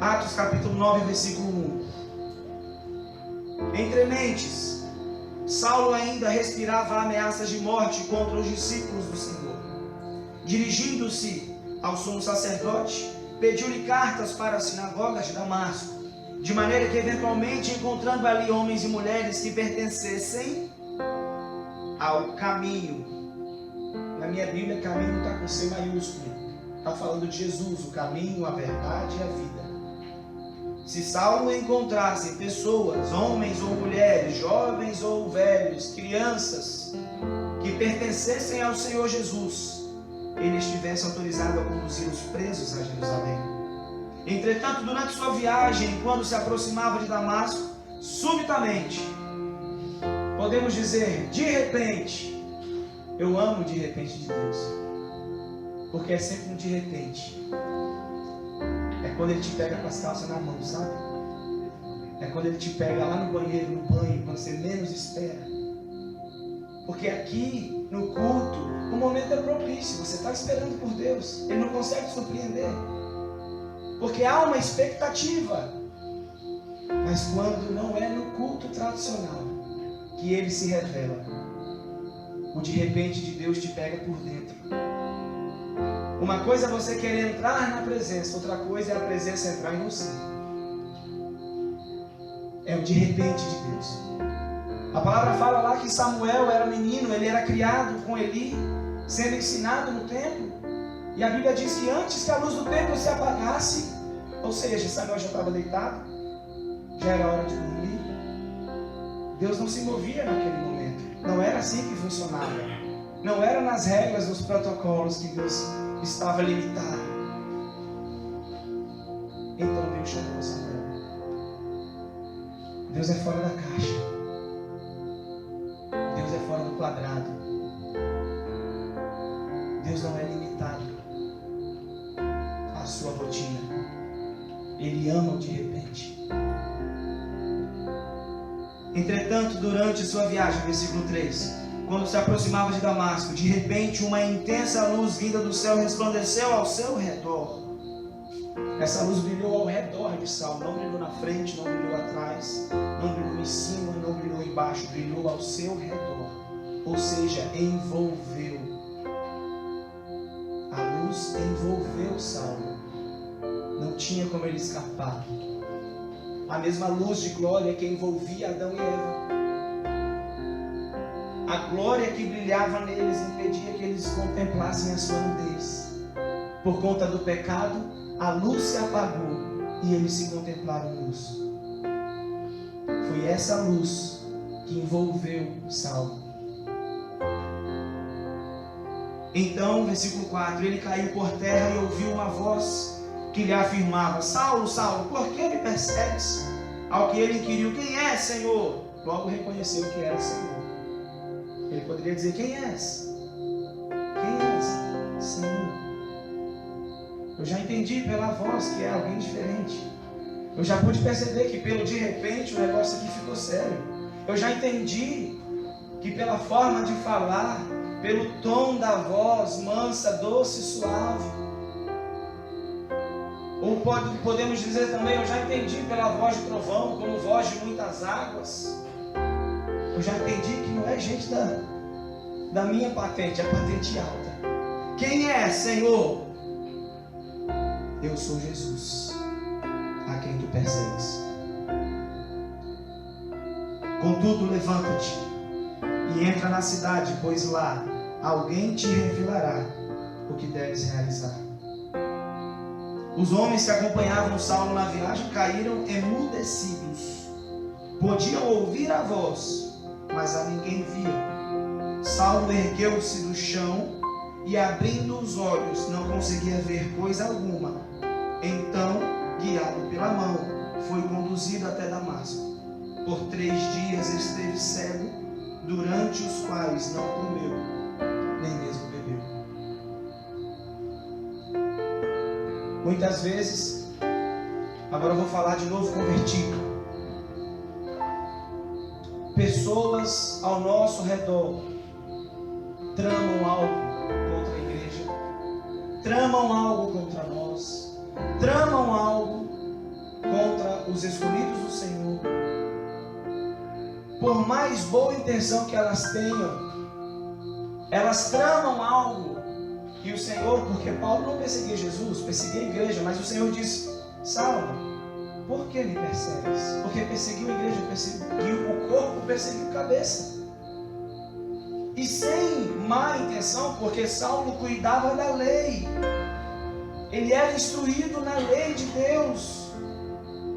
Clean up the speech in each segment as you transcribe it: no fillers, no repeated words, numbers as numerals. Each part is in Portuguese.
Atos capítulo 9, versículo 1. Entre mentes, Saulo ainda respirava ameaças de morte contra os discípulos do Senhor. Dirigindo-se ao sumo sacerdote, pediu-lhe cartas para as sinagogas de Damasco, de maneira que eventualmente, encontrando ali homens e mulheres que pertencessem ao caminho. Na minha Bíblia, caminho está com C maiúsculo. Está falando de Jesus, o caminho, a verdade e a vida. Se Saulo encontrasse pessoas, homens ou mulheres, jovens ou velhos, crianças, que pertencessem ao Senhor Jesus, ele estivesse autorizado a conduzir os presos a Jerusalém. Entretanto, durante sua viagem, quando se aproximava de Damasco, subitamente, podemos dizer, de repente, eu amo de repente de Deus, porque é sempre um de repente. É quando ele te pega com as calças na mão, sabe? É quando ele te pega lá no banheiro, no banho, quando você menos espera. Porque aqui, no culto, o momento é propício. Você está esperando por Deus. Ele não consegue surpreender. Porque há uma expectativa. Mas quando não é no culto tradicional que ele se revela, o de repente de Deus te pega por dentro. Uma coisa é você querer entrar na presença, outra coisa é a presença entrar em você. É o de repente de Deus. A palavra fala lá que Samuel era menino, ele era criado com Eli, sendo ensinado no templo. E a Bíblia diz que antes que a luz do templo se apagasse, ou seja, Samuel já estava deitado, já era hora de dormir, Deus não se movia naquele momento. Não era assim que funcionava. Não era nas regras, nos protocolos que Deus estava limitado. Então Deus chamou Samuel. Deus é fora da caixa. Deus é fora do quadrado. Deus não é limitado à sua rotina. Ele ama o de repente. Entretanto, durante sua viagem, versículo 3, quando se aproximava de Damasco, de repente uma intensa luz vinda do céu resplandeceu ao seu redor. Essa luz brilhou ao redor de Saulo, não brilhou na frente, não brilhou atrás, não brilhou em cima, não brilhou embaixo, brilhou ao seu redor. Ou seja, envolveu. A luz envolveu Saulo. Não tinha como ele escapar. A mesma luz de glória que envolvia Adão e Eva. A glória que brilhava neles impedia que eles contemplassem a sua nudez. Por conta do pecado, a luz se apagou e eles se contemplaram nus. Foi essa luz que envolveu Saulo. Então, versículo 4, ele caiu por terra e ouviu uma voz que lhe afirmava: Saulo, Saulo, por que me persegues? Ao que ele inquiriu: quem é, Senhor? Logo reconheceu que era Senhor. Ele poderia dizer: quem és? Quem és? Senhor. Eu já entendi pela voz que é alguém diferente. Eu já pude perceber que pelo de repente o negócio aqui ficou sério. Eu já entendi que pela forma de falar, pelo tom da voz mansa, doce, suave, ou podemos dizer também, eu já entendi pela voz de trovão, como voz de muitas águas. Eu já entendi que não é gente da minha patente, é patente alta. Quem é, Senhor? Eu sou Jesus, a quem tu persegues. Contudo, levanta-te e entra na cidade, pois lá alguém te revelará o que deves realizar. Os homens que acompanhavam Saulo na viagem caíram emudecidos. Podiam ouvir a voz, mas a ninguém via. Saulo ergueu-se do chão e, abrindo os olhos, não conseguia ver coisa alguma. Então, guiado pela mão, foi conduzido até Damasco. Por 3 dias esteve cego, durante os quais não comeu, nem mesmo bebeu. Muitas vezes, agora eu vou falar de novo convertido. Pessoas ao nosso redor tramam algo contra a igreja, tramam algo contra nós, tramam algo os escolhidos do Senhor, por mais boa intenção que elas tenham, elas tramam algo. E o Senhor, porque Paulo não perseguia Jesus, perseguia a igreja, mas o Senhor diz: Saulo, por que me persegues? Porque perseguiu a igreja, perseguiu o corpo, perseguiu a cabeça. E sem má intenção, porque Saulo cuidava da lei. Ele era instruído na lei de Deus.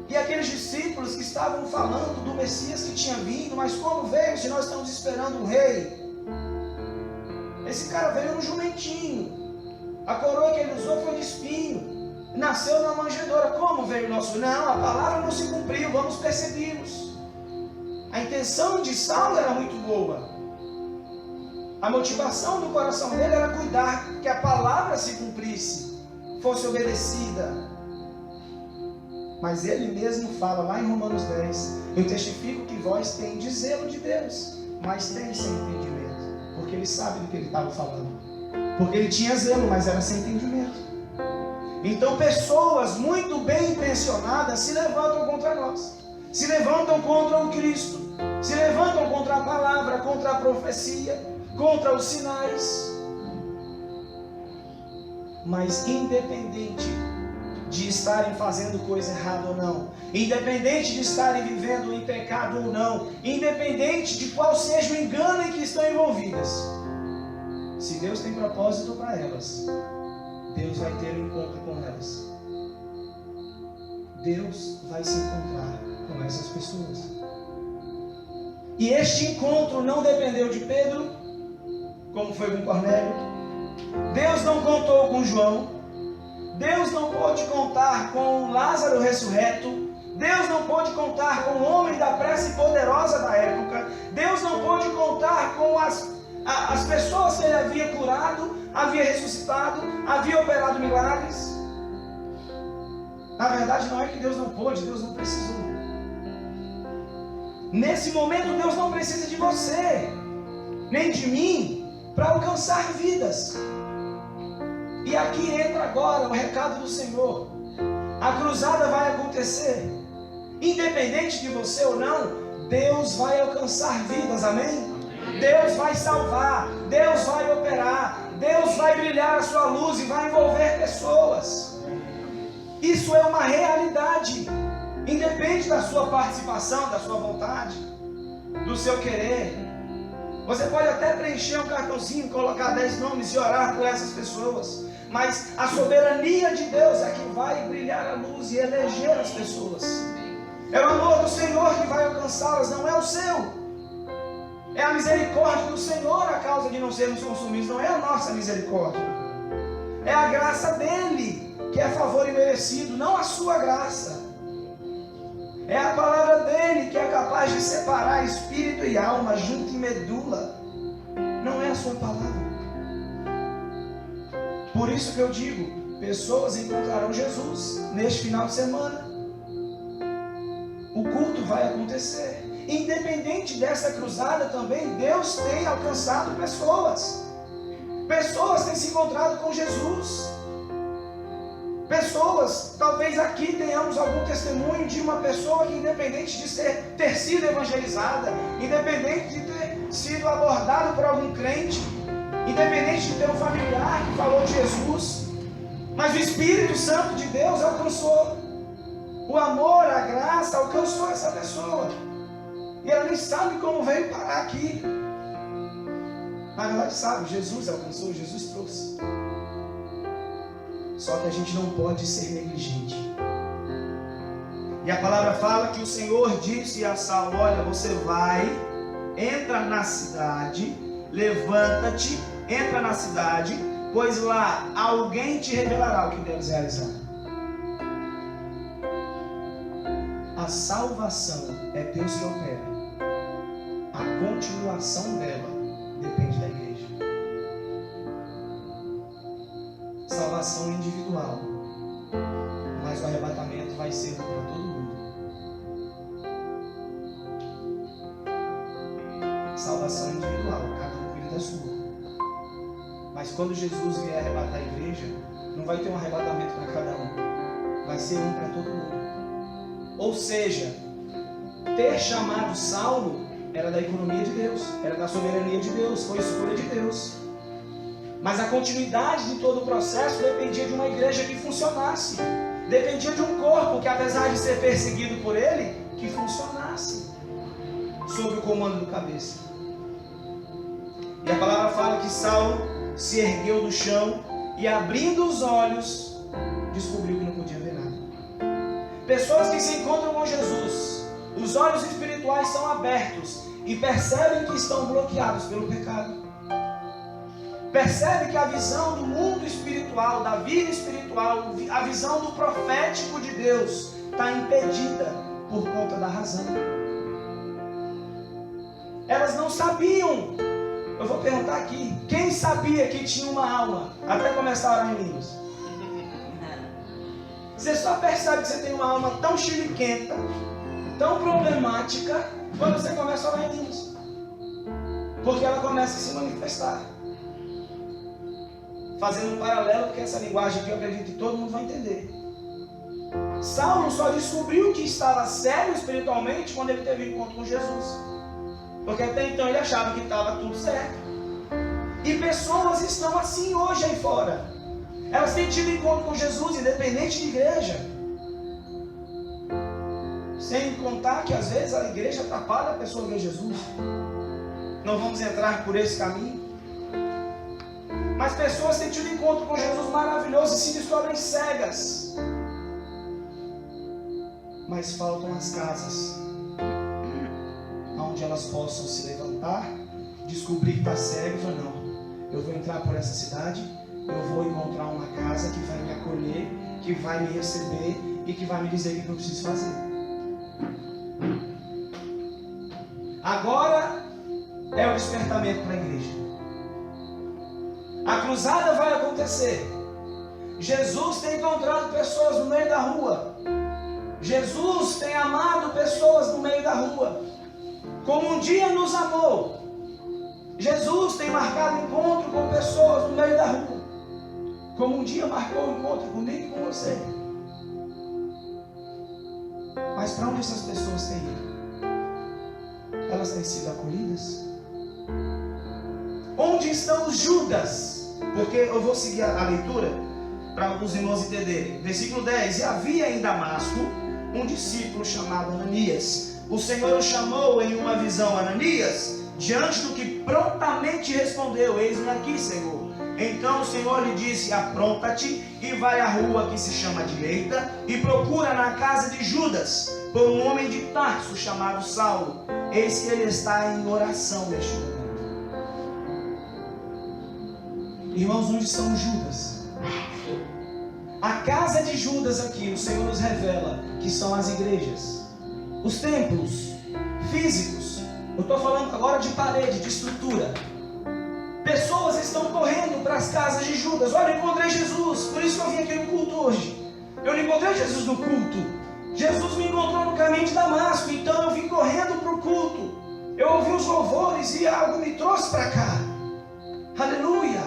E aqueles discípulos que estavam falando do Messias que tinha vindo, mas como veio se nós estamos esperando o rei? Esse cara veio no jumentinho. A coroa que ele usou foi de espinho. Nasceu na manjedoura. Como veio o nosso? Não, a palavra não se cumpriu, vamos persegui-los. A intenção de Saulo era muito boa. A motivação do coração dele era cuidar que a palavra se cumprisse, fosse obedecida. Mas ele mesmo fala lá em Romanos 10: eu testifico que vós tendes zelo de Deus, mas tem sem entendimento. Porque ele sabe do que ele estava falando. Porque ele tinha zelo, mas era sem entendimento. Então pessoas muito bem intencionadas se levantam contra nós, se levantam contra o Cristo, se levantam contra a palavra, contra a profecia, contra os sinais. Mas independente de estarem fazendo coisa errada ou não, independente de estarem vivendo em pecado ou não, independente de qual seja o engano em que estão envolvidas, se Deus tem propósito para elas, Deus vai ter um encontro com elas. Deus vai se encontrar com essas pessoas. E este encontro não dependeu de Pedro, como foi com Cornélio. Deus não contou com João. Deus não pôde contar com Lázaro ressurreto. Deus não pôde contar com o homem da prece poderosa da época. Deus não pôde contar com as pessoas que ele havia curado, havia ressuscitado, havia operado milagres. Na verdade, não é que Deus não pôde, Deus não precisou. Nesse momento, Deus não precisa de você, nem de mim, para alcançar vidas. E aqui entra agora o recado do Senhor. A cruzada vai acontecer. Independente de você ou não, Deus vai alcançar vidas, amém? Deus vai salvar, Deus vai operar, Deus vai brilhar a sua luz e vai envolver pessoas. Isso é uma realidade. Independe da sua participação, da sua vontade, do seu querer. Você pode até preencher um cartãozinho, colocar 10 nomes e orar por essas pessoas. Mas a soberania de Deus é que vai brilhar a luz e eleger as pessoas. É o amor do Senhor que vai alcançá-las, não é o seu. É a misericórdia do Senhor a causa de não sermos consumidos, não é a nossa misericórdia. É a graça dele que é favor imerecido, não a sua graça. É a palavra dele que é capaz de separar espírito e alma, junto e medula. Não é a sua palavra. Por isso que eu digo, pessoas encontrarão Jesus neste final de semana. O culto vai acontecer. Independente dessa cruzada também, Deus tem alcançado pessoas. Pessoas têm se encontrado com Jesus. Pessoas, talvez aqui tenhamos algum testemunho de uma pessoa que, independente de ter sido evangelizada, independente de ter sido abordado por algum crente, independente de ter um familiar que falou de Jesus, mas o Espírito Santo de Deus alcançou. O amor, a graça alcançou essa pessoa. E ela nem sabe como veio parar aqui. Na verdade sabe, Jesus alcançou, Jesus trouxe. Só que a gente não pode ser negligente. E a palavra fala que o Senhor disse a Saulo: olha, você vai, entra na cidade, levanta-te, entra na cidade, pois lá alguém te revelará o que deves realizar. A salvação é Deus que opera. A continuação dela depende da igreja. Salvação individual, mas o arrebatamento vai ser para todo mundo. Salvação individual, cada um cuida da sua. Mas quando Jesus vier arrebatar a igreja, não vai ter um arrebatamento para cada um, vai ser um para todo mundo. Ou seja, ter chamado Saulo era da economia de Deus, era da soberania de Deus, foi escolha de Deus. Mas a continuidade de todo o processo dependia de uma igreja que funcionasse. Dependia de um corpo que, apesar de ser perseguido por ele, que funcionasse sob o comando do cabeça. E a palavra fala que Saulo se ergueu do chão e, abrindo os olhos, descobriu que não podia ver nada. Pessoas que se encontram com Jesus, os olhos espirituais são abertos e percebem que estão bloqueados pelo pecado. Percebe que a visão do mundo espiritual, da vida espiritual, a visão do profético de Deus está impedida por conta da razão. Elas não sabiam. Eu vou perguntar aqui, quem sabia que tinha uma alma até começar a orar em línguas? Você só percebe que você tem uma alma tão chiliquenta, tão problemática, quando você começa a orar em línguas. Porque ela começa a se manifestar. Fazendo um paralelo, porque essa linguagem aqui eu acredito que todo mundo vai entender. Saulo só descobriu que estava sério espiritualmente quando ele teve encontro com Jesus. Porque até então ele achava que estava tudo certo. E pessoas estão assim hoje aí fora. Elas têm tido encontro com Jesus, independente de igreja. Sem contar que às vezes a igreja atrapalha a pessoa ver Jesus. Não vamos entrar por esse caminho. Mas pessoas têm tido encontro com Jesus maravilhoso e se descobrem cegas. Mas faltam as casas onde elas possam se levantar, descobrir que está cego e falar, não, eu vou entrar por essa cidade, eu vou encontrar uma casa que vai me acolher, que vai me receber e que vai me dizer o que eu preciso fazer. Agora é o despertamento para a igreja. A cruzada vai acontecer. Jesus tem encontrado pessoas no meio da rua. Jesus tem amado pessoas no meio da rua. Como um dia nos amou. Jesus tem marcado encontro com pessoas no meio da rua. Como um dia marcou o encontro comigo e com você. Mas para onde essas pessoas têm ido? Elas têm sido acolhidas? Onde estão os Judas? Porque eu vou seguir a leitura para os irmãos entenderem. Versículo 10. E havia em Damasco um discípulo chamado Ananias. O Senhor o chamou em uma visão, Ananias, diante do que prontamente respondeu, eis-me aqui, Senhor. Então o Senhor lhe disse, apronta-te e vai à rua que se chama Direita e procura na casa de Judas por um homem de Tarso chamado Saulo. Eis que ele está em oração neste momento. Irmãos, onde estão os Judas? A casa de Judas aqui, o Senhor nos revela que são as igrejas, os templos físicos. Eu estou falando agora de parede, de estrutura. Pessoas estão correndo para as casas de Judas. Olha, eu encontrei Jesus, por isso que eu vim aqui no culto hoje. Eu não encontrei Jesus no culto. Jesus me encontrou no caminho de Damasco, então eu vim correndo para o culto. Eu ouvi os louvores e algo me trouxe para cá. Aleluia!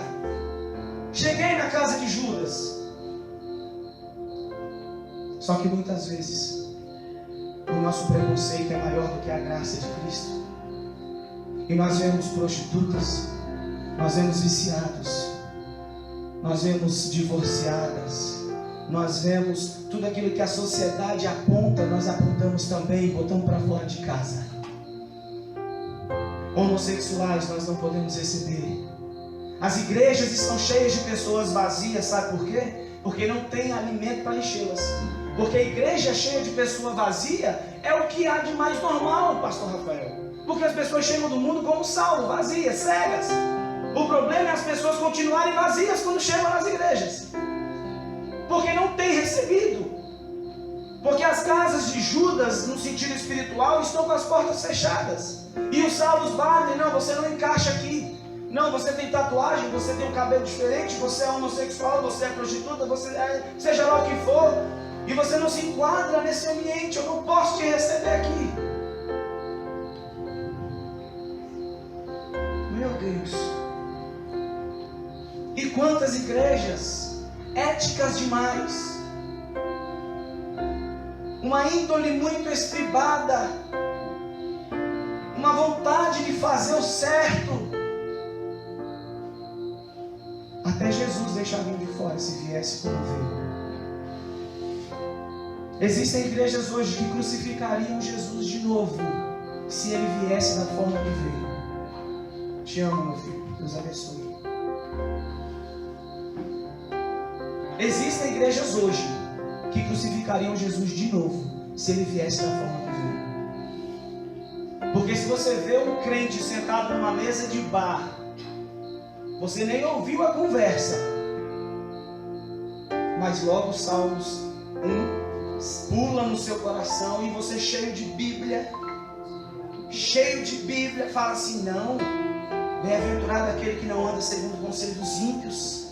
Cheguei na casa de Judas. Só que muitas vezes o nosso preconceito é maior do que a graça de Cristo. E nós vemos prostitutas, nós vemos viciados, nós vemos divorciadas, nós vemos tudo aquilo que a sociedade aponta, nós apontamos também e botamos para fora de casa. Homossexuais nós não podemos receber. As igrejas estão cheias de pessoas vazias, sabe por quê? Porque não tem alimento para enchê-las. Porque a igreja cheia de pessoa vazia é o que há de mais normal, pastor Rafael. Porque as pessoas chegam do mundo como Saulo, vazias, cegas. O problema é as pessoas continuarem vazias quando chegam nas igrejas. Porque não tem recebido. Porque as casas de Judas, no sentido espiritual, estão com as portas fechadas. E os Saulos batem, não, você não encaixa aqui. Não, você tem tatuagem, você tem um cabelo diferente, você é homossexual, você é prostituta, você é, seja lá o que for. E você não se enquadra nesse ambiente, eu não posso te receber aqui. Meu Deus. E quantas igrejas éticas demais, uma índole muito estribada, uma vontade de fazer o certo, até Jesus deixar vir de fora, se viesse como veio. Existem igrejas hoje que crucificariam Jesus de novo, se ele viesse da forma que veio. Te amo, meu filho. Deus abençoe. Existem igrejas hoje que crucificariam Jesus de novo, se ele viesse da forma que veio. Porque se você vê um crente sentado numa mesa de bar, você nem ouviu a conversa, mas logo os Salmos 1 pula no seu coração e você cheio de Bíblia, fala assim: não, bem-aventurado aquele que não anda segundo o conselho dos ímpios,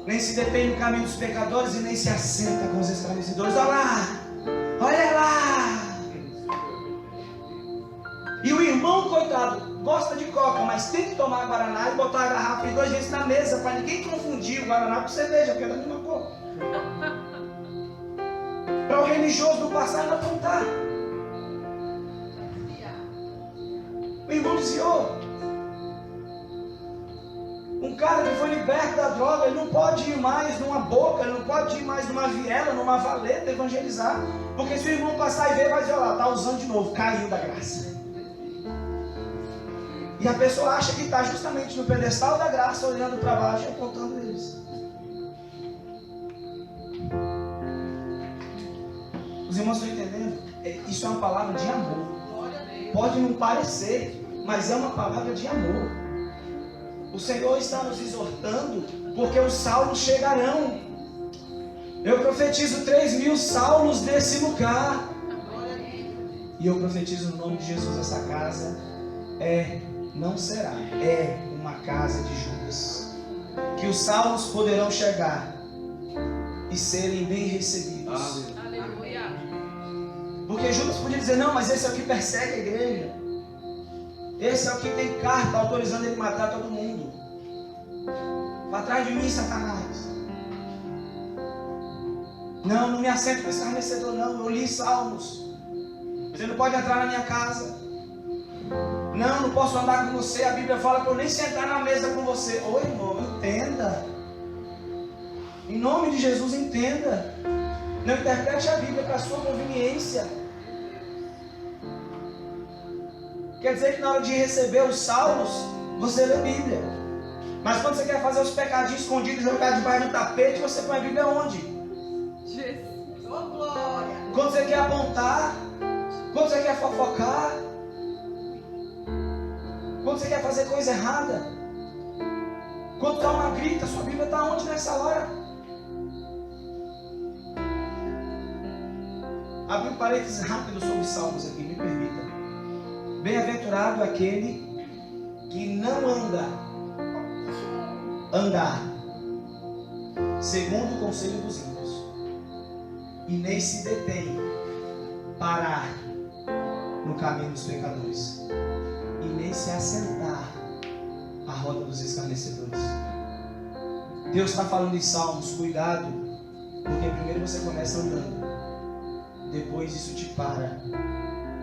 nem se detém no caminho dos pecadores e nem se assenta com os escarnecedores. Olha lá. E o irmão, coitado, gosta de coca, mas tem que tomar guaraná e botar a garrafa de 2 vezes na mesa, para ninguém confundir o guaraná com cerveja, porque é da mesma cor. Para o religioso não passar e não apontar. O irmão desviou. Um cara que foi liberto da droga, ele não pode ir mais numa boca, ele não pode ir mais numa viela, numa valeta evangelizar, porque se o irmão passar e ver, vai dizer: lá, está usando de novo, caiu da graça. E a pessoa acha que está justamente no pedestal da graça, olhando para baixo e apontando eles. Os irmãos estão entendendo? Isso é uma palavra de amor. Pode não parecer, mas é uma palavra de amor. O Senhor está nos exortando, porque os Saulos chegarão. Eu profetizo 3.000 Saulos nesse lugar. E eu profetizo no nome de Jesus: essa casa não será, é uma casa de Judas. Que os Saulos poderão chegar e serem bem recebidos. Porque Judas podia dizer: não, mas esse é o que persegue a igreja. Esse é o que tem carta autorizando ele matar todo mundo. Vá atrás de mim, Satanás. Não me assento com escarnecedor, não. Eu li Salmos. Você não pode entrar na minha casa. Não posso andar com você. A Bíblia fala para eu nem sentar na mesa com você. Ô irmão, entenda. Em nome de Jesus, entenda. Não interprete a Bíblia para a sua conveniência. Quer dizer que na hora de receber os salmos, você lê Bíblia. Mas quando você quer fazer os pecadinhos escondidos, jogar debaixo do tapete, você põe a Bíblia onde? Jesus. Oh, glória. Quando você quer apontar, quando você quer fofocar, quando você quer fazer coisa errada, quando está uma grita, sua Bíblia está onde nessa hora? Abri um parênteses rápido sobre Salmos aqui, me permita. Bem-aventurado aquele que não andar segundo o conselho dos ímpios, e nem se detém parar no caminho dos pecadores, e nem se assentar à roda dos escarnecedores. Deus está falando em Salmos: cuidado, porque primeiro você começa andando, depois isso te para,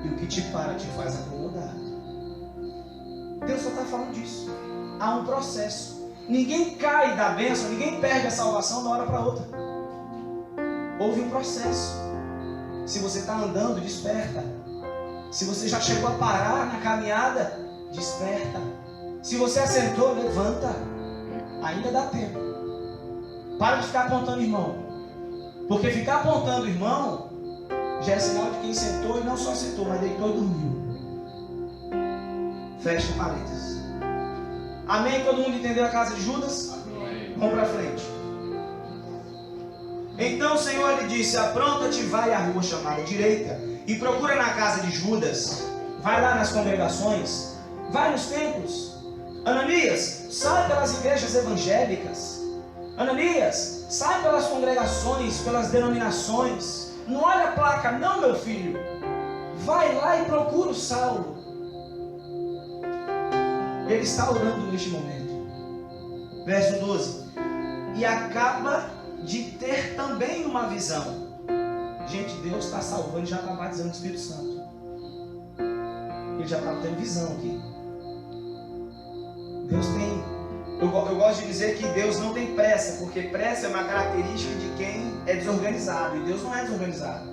e o que te para te faz acomodar. Deus só está falando disso. Há um processo. Ninguém cai da bênção, ninguém perde a salvação de uma hora para outra. Houve um processo. Se você está andando, desperta. Se você já chegou a parar na caminhada, desperta. Se você assentou, levanta. Ainda dá tempo. Para de ficar apontando o irmão. Porque ficar apontando o irmão já é sinal de quem sentou, e não só sentou, mas deitou e dormiu. Fecha parênteses. Amém? Todo mundo entendeu a casa de Judas? Amém. Vamos para frente. Então o Senhor lhe disse: apronta-te, vai à rua chamada direita e procura na casa de Judas. Vai lá nas congregações, vai nos templos. Ananias, sai pelas igrejas evangélicas. Ananias, sai pelas congregações, pelas denominações. Não olha a placa, não, meu filho. Vai lá e procura o Saulo. Ele está orando neste momento. Verso 12. E acaba de ter também uma visão. Gente, Deus está salvando e já está batizando o Espírito Santo. Ele já está tendo visão aqui. Deus tem... Eu gosto de dizer que Deus não tem pressa, porque pressa é uma característica de quem é desorganizado. E Deus não é desorganizado.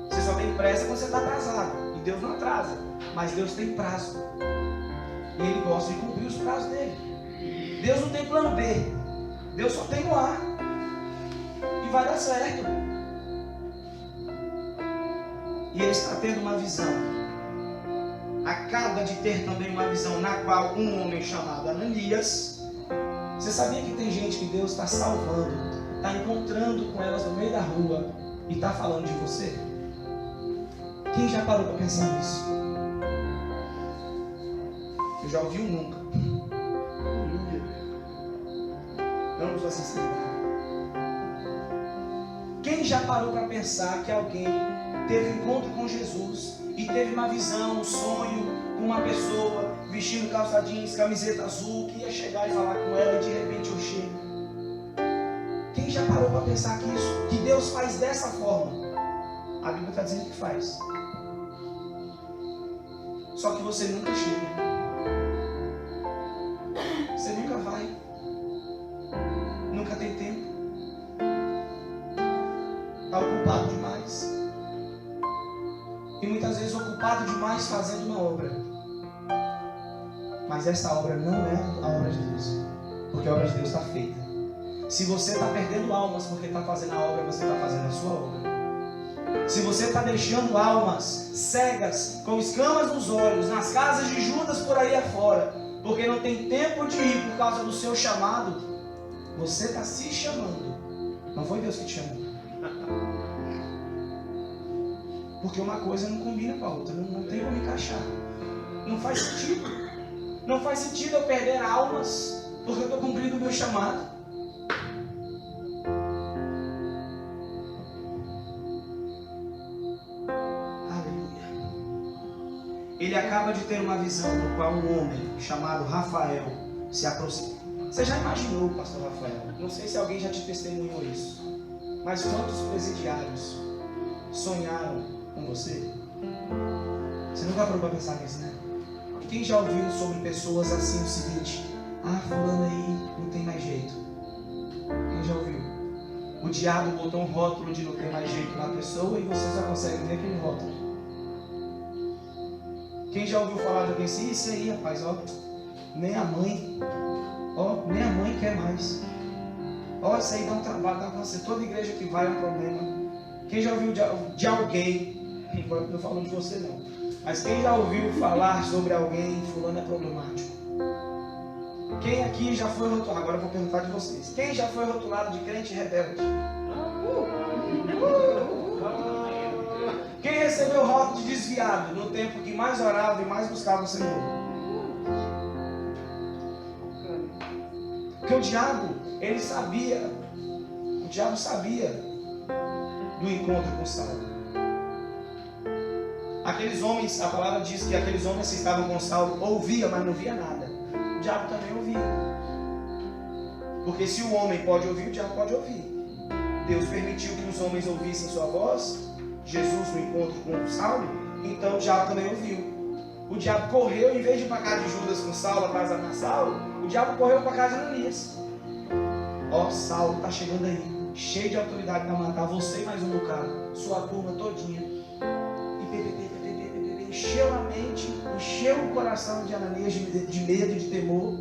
Você só tem pressa quando você está atrasado. E Deus não atrasa. Mas Deus tem prazo. E Ele gosta de cumprir os prazos dele. Deus não tem plano B. Deus só tem o A. E vai dar certo. E Ele está tendo uma visão. Acaba de ter também uma visão na qual um homem chamado Ananias... Você sabia que tem gente que Deus está salvando, está encontrando com elas no meio da rua e está falando de você? Quem já parou para pensar nisso? Eu já ouvi um nunca. Vamos à sinceridade. Quem já parou para pensar que alguém teve um encontro com Jesus e teve uma visão, um sonho com uma pessoa vestindo calça jeans, camiseta azul, que ia chegar e falar com ela e de repente eu chego? Quem já parou para pensar que Deus faz dessa forma? A Bíblia está dizendo que faz. Só que você nunca chega. Você nunca vai. Nunca tem tempo. Está ocupado demais. E muitas vezes ocupado demais fazendo uma obra. Mas essa obra não é a obra de Deus. Porque a obra de Deus está feita. Se você está perdendo almas porque está fazendo a obra, você está fazendo a sua obra. Se você está deixando almas cegas, com escamas nos olhos, nas casas de Judas por aí afora, porque não tem tempo de ir por causa do seu chamado, você está se chamando. Não foi Deus que te chamou. Porque uma coisa não combina com a outra, não tem como encaixar. Não faz sentido. Não faz sentido eu perder almas porque eu estou cumprindo o meu chamado. Aleluia. Ele acaba de ter uma visão no qual um homem chamado Rafael se aproxima. Você já imaginou, pastor Rafael? Não sei se alguém já te testemunhou isso. Mas quantos presidiários sonharam com você? Você nunca parou para pensar nisso, né? Quem já ouviu sobre pessoas assim o seguinte: ah, fulano aí não tem mais jeito? Quem já ouviu? O diabo botou um rótulo de não ter mais jeito na pessoa e você só consegue ver aquele rótulo. Quem já ouviu falar de alguém assim? Isso aí, rapaz, ó, nem a mãe quer mais. Ó, isso aí dá um trabalho, dá câncer. Toda igreja que vai é um problema. Quem já ouviu de alguém? Não estou falando de você não. Mas quem já ouviu falar sobre alguém, fulano é problemático? Quem aqui já foi rotulado? Agora eu vou perguntar de vocês. Quem já foi rotulado de crente rebelde? Quem recebeu o rótulo de desviado no tempo que mais orava e mais buscava o Senhor? Porque o diabo, ele sabia. O diabo sabia do encontro com Saulo. Aqueles homens, a palavra diz que aqueles homens que estavam com Saulo ouviam, mas não via nada. O diabo também ouvia. Porque se o homem pode ouvir, o diabo pode ouvir. Deus permitiu que os homens ouvissem sua voz, Jesus no encontro com Saulo, então o diabo também ouviu. O diabo correu, em vez de ir para a casa de Judas com Saulo, atrás da Saulo, o diabo correu para a casa de Ananias. Ó, Saulo está chegando aí, cheio de autoridade para matar você e mais um bocado, sua turma todinha. Encheu a mente, encheu o coração de Ananias de medo e de temor.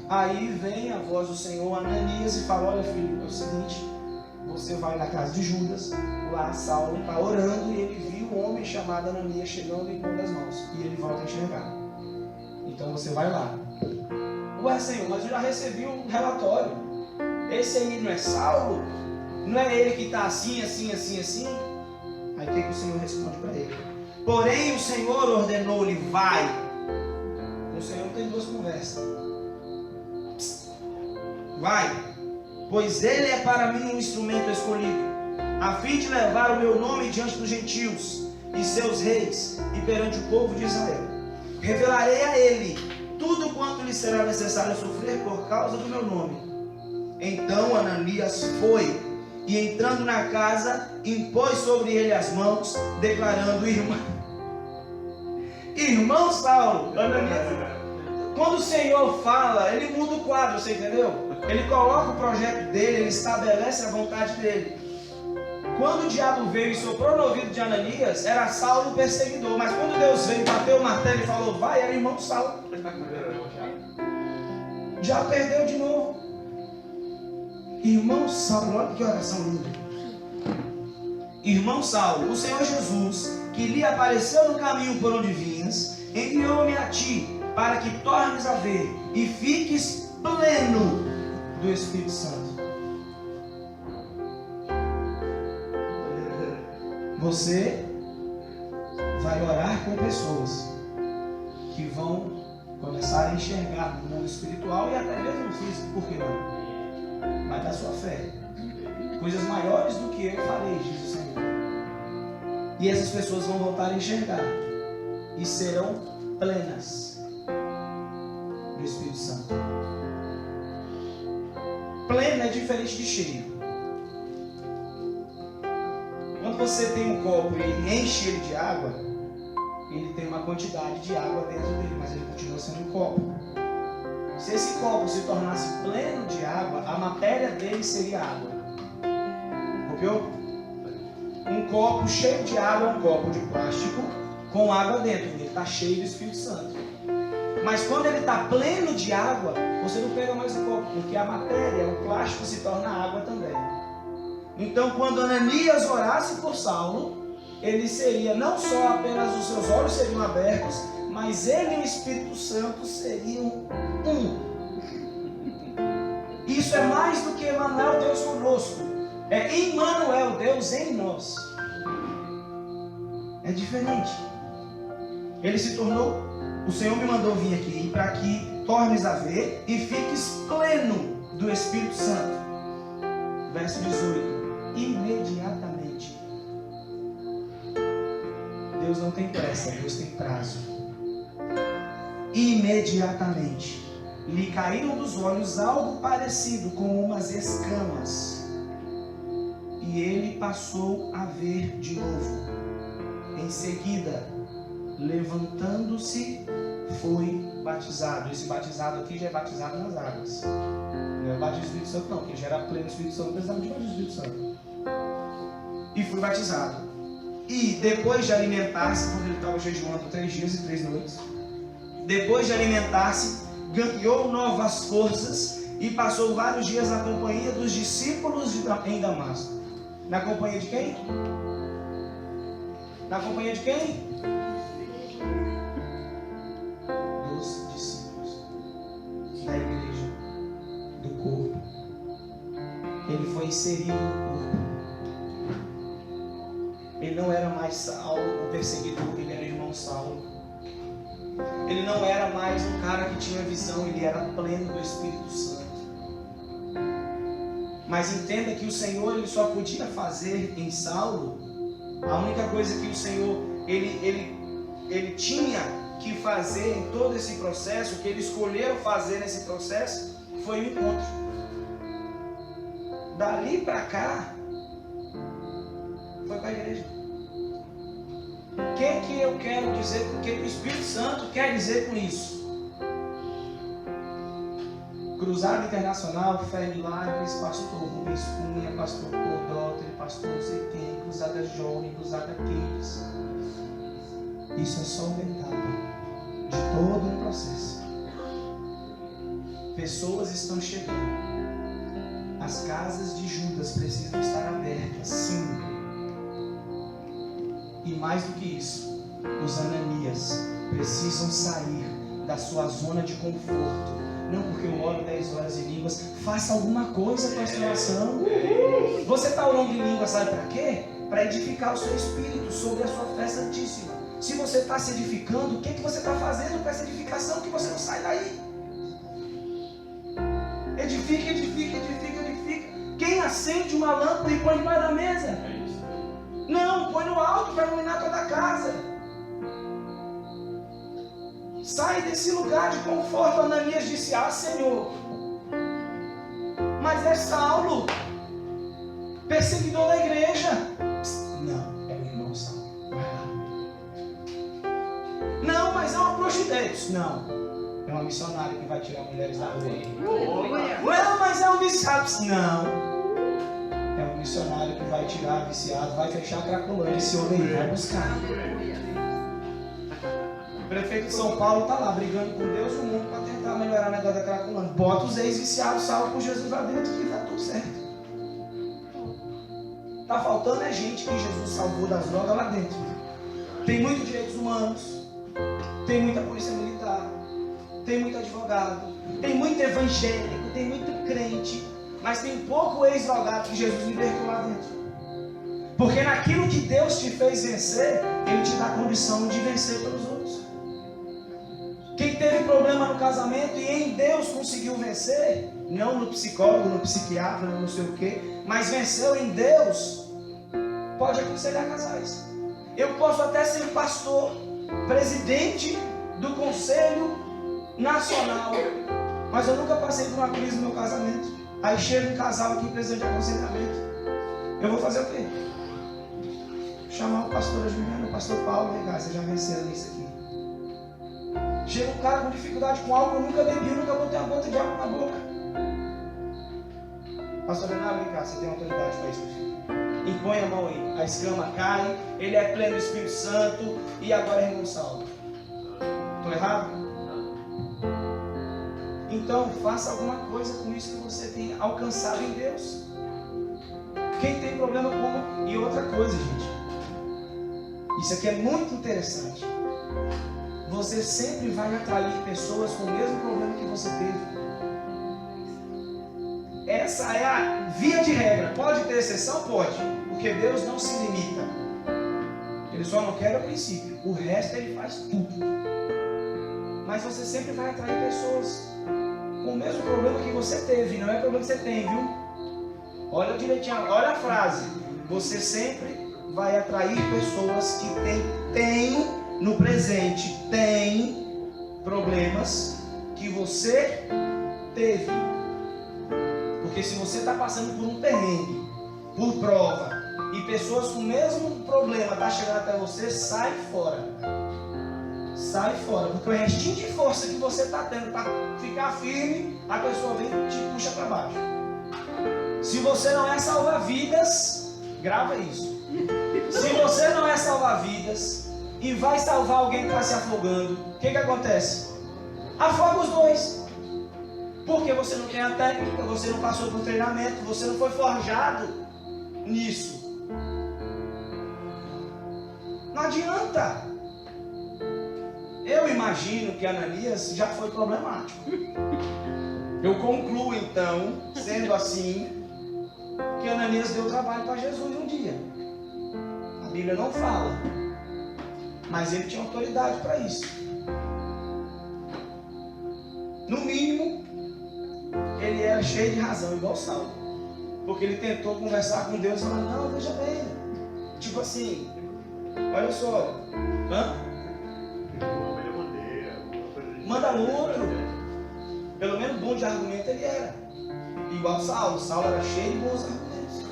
Aí vem a voz do Senhor, Ananias, e fala: olha filho, é o seguinte, você vai na casa de Judas, lá Saulo está orando e ele viu um homem chamado Ananias chegando e pondo as mãos, e ele volta a enxergar. Então você vai lá. Ué, Senhor, mas eu já recebi um relatório. Esse aí não é Saulo? Não é ele que está assim, assim, assim, assim? Aí o que o Senhor responde para ele? Porém o Senhor ordenou-lhe: vai. O Senhor não tem duas conversas. Vai, pois ele é para mim um instrumento escolhido, a fim de levar o meu nome diante dos gentios e seus reis e perante o povo de Israel. Revelarei a ele tudo quanto lhe será necessário sofrer por causa do meu nome. Então Ananias foi e entrando na casa, impôs sobre ele as mãos, declarando: irmão Saulo. Quando o Senhor fala, ele muda o quadro, você entendeu? Ele coloca o projeto dele, ele estabelece a vontade dele. Quando o diabo veio e soprou no ouvido de Ananias, era Saulo o perseguidor. Mas quando Deus veio, bateu o martelo e falou: vai, era irmão Saulo. Já perdeu de novo. Irmão Saulo, olha que oração linda. Irmão Saulo, o Senhor Jesus, que lhe apareceu no caminho por onde vinhas, enviou-me a ti, para que tornes a ver e fiques pleno do Espírito Santo. Você vai orar com pessoas que vão começar a enxergar no mundo espiritual e até mesmo no físico, por que não? Vai da sua fé. Coisas maiores do que eu farei, diz o Senhor. E essas pessoas vão voltar a enxergar e serão plenas do Espírito Santo. Pleno é diferente de cheio. Quando você tem um copo e ele enche ele de água, ele tem uma quantidade de água dentro dele, mas ele continua sendo um copo. Se esse copo se tornasse pleno de água, a matéria dele seria água. Copiou? Um copo cheio de água é um copo de plástico com água dentro. Ele está cheio do Espírito Santo. Mas quando ele está pleno de água, você não pega mais o copo, porque a matéria, o plástico, se torna água também. Então, quando Ananias orasse por Saulo, ele seria, não só apenas os seus olhos seriam abertos, mas ele e o Espírito Santo seriam um. Isso é mais do que Emmanuel, Deus conosco. É Emmanuel, Deus em nós. É diferente. Ele se tornou, o Senhor me mandou vir aqui para que tornes a ver e fiques pleno do Espírito Santo. Verso 18. Imediatamente. Deus não tem pressa, Deus tem prazo. Imediatamente lhe caíram dos olhos algo parecido com umas escamas, e ele passou a ver de novo. Em seguida, levantando-se, foi batizado. Esse batizado aqui já é batizado nas águas. Não é batismo do Espírito Santo não, porque já era pleno do Espírito Santo, não precisava de batismo do Espírito Santo. E foi batizado. E depois de alimentar-se, quando ele estava jejuando 3 dias e 3 noites, depois de alimentar-se, ganhou novas forças e passou vários dias na companhia dos discípulos em Damasco. Na companhia de quem? Na companhia de quem? Dos discípulos. Da igreja. Do corpo. Ele foi inserido no corpo. Ele não era mais Saulo, o perseguidor, ele era irmão Saulo. Ele não era mais um cara que tinha visão, ele era pleno do Espírito Santo. Mas entenda que o Senhor ele só podia fazer em Saulo, a única coisa que o Senhor ele tinha que fazer em todo esse processo, o que ele escolheu fazer nesse processo, foi o encontro. Dali para cá, foi para a igreja. O que eu quero dizer, o que o Espírito Santo quer dizer com isso? Cruzada Internacional, Fé e Milagres, Pastor Rubens Cunha, Pastor Cordótero, Pastor não sei quem, Cruzada Jovem, Cruzada Kids. Isso é só uma etapa de todo um processo. Pessoas estão chegando. As casas de Judas precisam estar abertas, sim. E mais do que isso, os Ananias precisam sair da sua zona de conforto. Não porque eu oro 10 horas em línguas. Faça alguma coisa com essa oração. Você está orando em línguas, sabe para quê? Para edificar o seu espírito sobre a sua fé santíssima. Se você está se edificando, o que você está fazendo com essa edificação que você não sai daí? Edifica, edifica, edifica, edifica. Quem acende uma lâmpada e põe debaixo da mesa? Não, põe no alto para iluminar toda a casa. Sai desse lugar de conforto. Ananias disse: ah, Senhor, mas é Saulo, perseguidor da igreja. Não, é o irmão Saulo. Vai lá. Não, mas é uma prostituta. Não, é uma missionária que vai tirar mulheres da rua. Não, mas é um viciado. Não, é um missionário que vai tirar viciado, vai fechar a cracolândia. Esse homem vai buscar. O prefeito de São Paulo está lá brigando com Deus e o mundo para tentar melhorar o negócio da cracolândia. Bota os ex-viciados, salva com Jesus lá dentro que vai tudo certo. Está faltando é gente que Jesus salvou das drogas lá dentro. Tem muitos direitos humanos, tem muita polícia militar, tem muito advogado, tem muito evangélico, tem muito crente, mas tem pouco ex-drogado que Jesus libertou lá dentro. Porque naquilo que Deus te fez vencer, Ele te dá a condição de vencer pelos outros. Quem teve problema no casamento e em Deus conseguiu vencer, não no psicólogo, no psiquiatra, não sei o que, mas venceu em Deus, pode aconselhar casais. Eu posso até ser pastor, presidente do Conselho Nacional, mas eu nunca passei por uma crise no meu casamento. Aí chega um casal aqui precisando de aconselhamento. Eu vou fazer o quê? Chamar o pastor Juliana, o pastor Paulo, vem cá, você já venceu nisso aqui. Chega um cara com dificuldade com álcool, eu nunca bebi, eu nunca botei uma gota de álcool na boca. Pastor Leonardo, vem cá, você tem autoridade para isso, meu filho. Impõe a mão aí, a escama cai, ele é pleno do Espírito Santo e agora é irmão Saulo. Estou errado? Então faça alguma coisa com isso que você tem alcançado em Deus. Quem tem problema como... E outra coisa, gente, isso aqui é muito interessante. Você sempre vai atrair pessoas com o mesmo problema que você teve. Essa é a via de regra. Pode ter exceção? Pode. Porque Deus não se limita. Ele só não quer o princípio. O resto Ele faz tudo. Mas você sempre vai atrair pessoas com o mesmo problema que você teve. Não é o problema que você tem, viu? Olha direitinho. Olha a frase. Você sempre vai atrair pessoas que têm no presente, tem problemas que você teve. Porque se você está passando por um perrengue, por prova, e pessoas com o mesmo problema estão chegando até você, sai fora. Sai fora, porque o restinho de força que você está tendo para ficar firme, a pessoa vem e te puxa para baixo. Se você não é salva-vidas, grava isso. Se você não é salva-vidas e vai salvar alguém que está se afogando, o que acontece? Afoga os dois. Porque você não tem a técnica, você não passou por treinamento, você não foi forjado nisso. Não adianta. Eu imagino que Ananias já foi problemático. Eu concluo então, sendo assim, que Ananias deu trabalho para Jesus um dia. A Bíblia não fala, mas ele tinha autoridade para isso. No mínimo, ele era cheio de razão, igual Saulo. Porque ele tentou conversar com Deus e falou, não, veja bem. Tipo assim, olha só. Manda outro. Pelo menos bom de argumento ele era. Igual Saulo. Saulo era cheio de bons argumentos.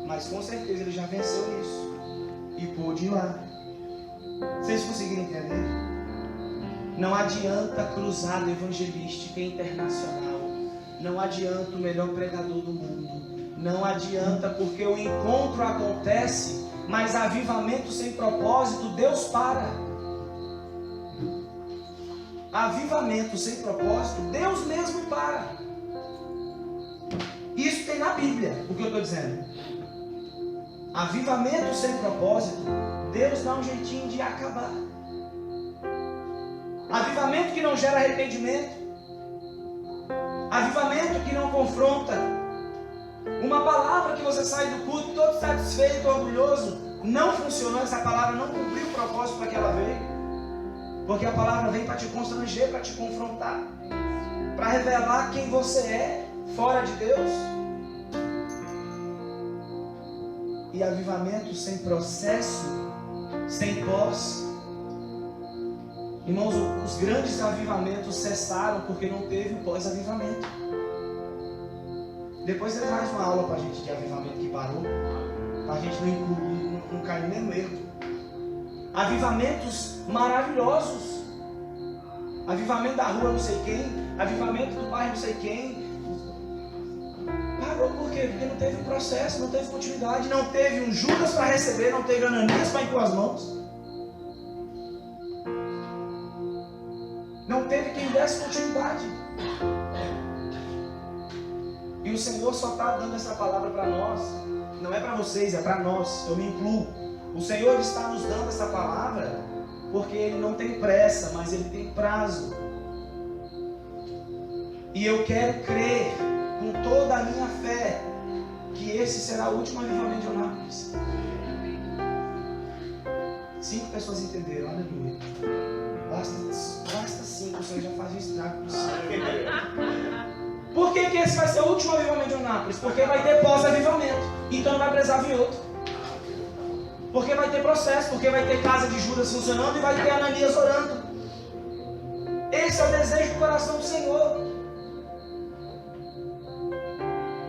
Mas com certeza ele já venceu nisso. E pôde ir lá. Vocês conseguiram entender? Não adianta cruzado evangelística internacional. Não adianta o melhor pregador do mundo. Não adianta porque o encontro acontece, mas avivamento sem propósito, Deus para. Avivamento sem propósito, Deus mesmo para. Isso tem na Bíblia, o que eu estou dizendo. Avivamento sem propósito, Deus dá um jeitinho de acabar. Avivamento que não gera arrependimento. Avivamento que não confronta. Uma palavra que você sai do culto todo satisfeito, orgulhoso, não funcionou, essa palavra não cumpriu o propósito para que ela veio. Porque a palavra vem para te constranger, para te confrontar, para revelar quem você é fora de Deus. E avivamento sem processo, sem pós. Irmãos, os grandes avivamentos cessaram porque não teve o pós-avivamento. Depois você traz uma aula para a gente de avivamento que parou, para a gente não cair no mesmo erro. Avivamentos maravilhosos. Avivamento da rua não sei quem, avivamento do bairro não sei quem. Parou por quê? Porque não teve um processo, não teve continuidade, não teve um Judas para receber, não teve Ananias para impor as mãos. Não teve quem desse continuidade. E o Senhor só está dando essa palavra para nós. Não é para vocês, é para nós. Eu me incluo. O Senhor está nos dando essa palavra porque Ele não tem pressa, mas Ele tem prazo. E eu quero crer com toda a minha fé que esse será o último avivamento de Eunápolis. 5 pessoas entenderam, aleluia. Basta 5, o Senhor já faz um estrago com isso. Por que esse vai ser o último avivamento de Eunápolis? Porque vai ter pós-avivamento, então não vai precisar vir outro. Porque vai ter processo, porque vai ter casa de Judas funcionando e vai ter Ananias orando. Esse é o desejo do coração do Senhor.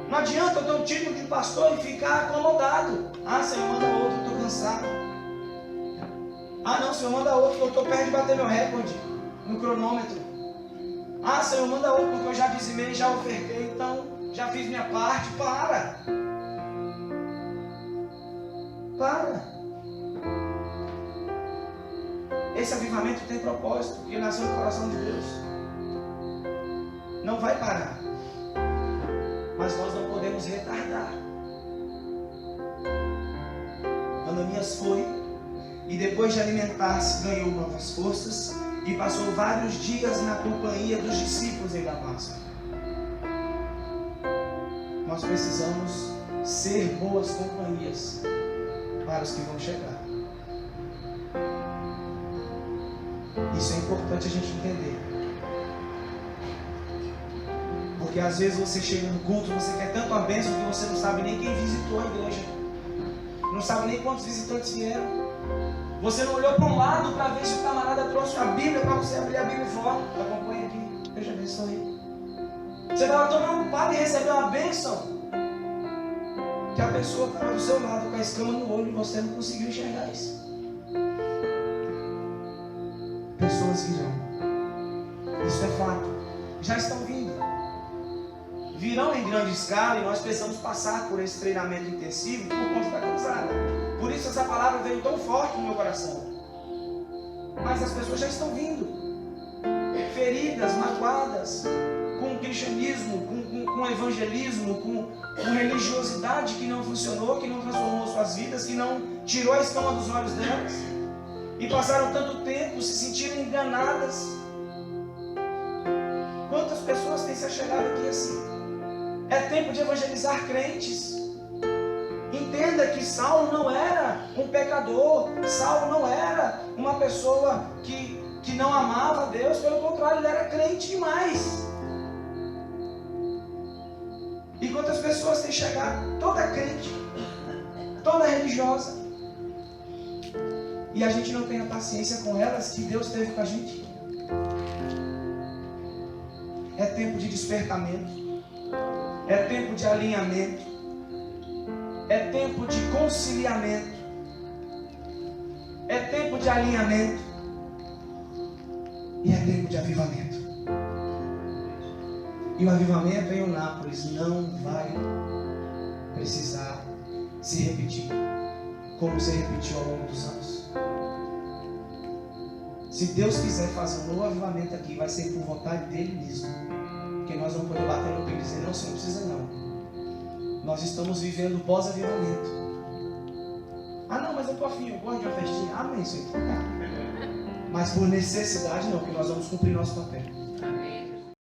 Não adianta eu ter um título de pastor e ficar acomodado. Ah, Senhor, manda outro, eu estou cansado. Ah, não, Senhor, manda outro, eu estou perto de bater meu recorde no cronômetro. Ah, Senhor, manda outro, porque eu já dizimei, já ofertei, então já fiz minha parte. Para. Esse avivamento tem propósito, ele nasceu no coração de Deus. Não vai parar. Mas nós não podemos retardar. Ananias foi e depois de alimentar-se ganhou novas forças e passou vários dias na companhia dos discípulos em Damasco. Nós precisamos ser boas companhias para os que vão chegar. Isso é importante a gente entender. Porque às vezes você chega no culto, você quer tanto a bênção que você não sabe nem quem visitou a igreja. Não sabe nem quantos visitantes vieram. Você não olhou para um lado para ver se o camarada trouxe a Bíblia para você abrir a Bíblia fora. Acompanha aqui, Deus abençoe. Você estava tão preocupado em receber uma bênção que a pessoa estava do seu lado com a escama no olho e você não conseguiu enxergar isso. Pessoas virão. Isso é fato. Já estão vindo. Virão em grande escala e nós precisamos passar por esse treinamento intensivo por conta da cruzada. Por isso essa palavra veio tão forte no meu coração. Mas as pessoas já estão vindo. Feridas, magoadas, com cristianismo, com evangelismo, com religiosidade que não funcionou, que não transformou suas vidas, que não tirou a escama dos olhos delas. E passaram tanto tempo se sentindo enganadas. Quantas pessoas têm se achegado aqui assim? É tempo de evangelizar crentes. Entenda que Saulo não era um pecador. Saulo não era uma pessoa que não amava a Deus. Pelo contrário, ele era crente demais. E quantas pessoas têm chegado? Toda crente, toda religiosa. E a gente não tem a paciência com elas que Deus teve com a gente. É tempo de despertamento. É tempo de alinhamento. É tempo de conciliamento. É tempo de alinhamento. E é tempo de avivamento. E o avivamento em Eunápolis não vai precisar se repetir como se repetiu ao longo dos anos. Se Deus quiser fazer um novo avivamento aqui, vai ser por vontade dele mesmo. Porque nós vamos poder bater no peito e dizer, não, você não precisa não. Nós estamos vivendo pós-avivamento. Ah não, mas eu estou afim, eu gosto de uma festinha. Amém, isso aí. Mas por necessidade não, porque nós vamos cumprir nosso papel.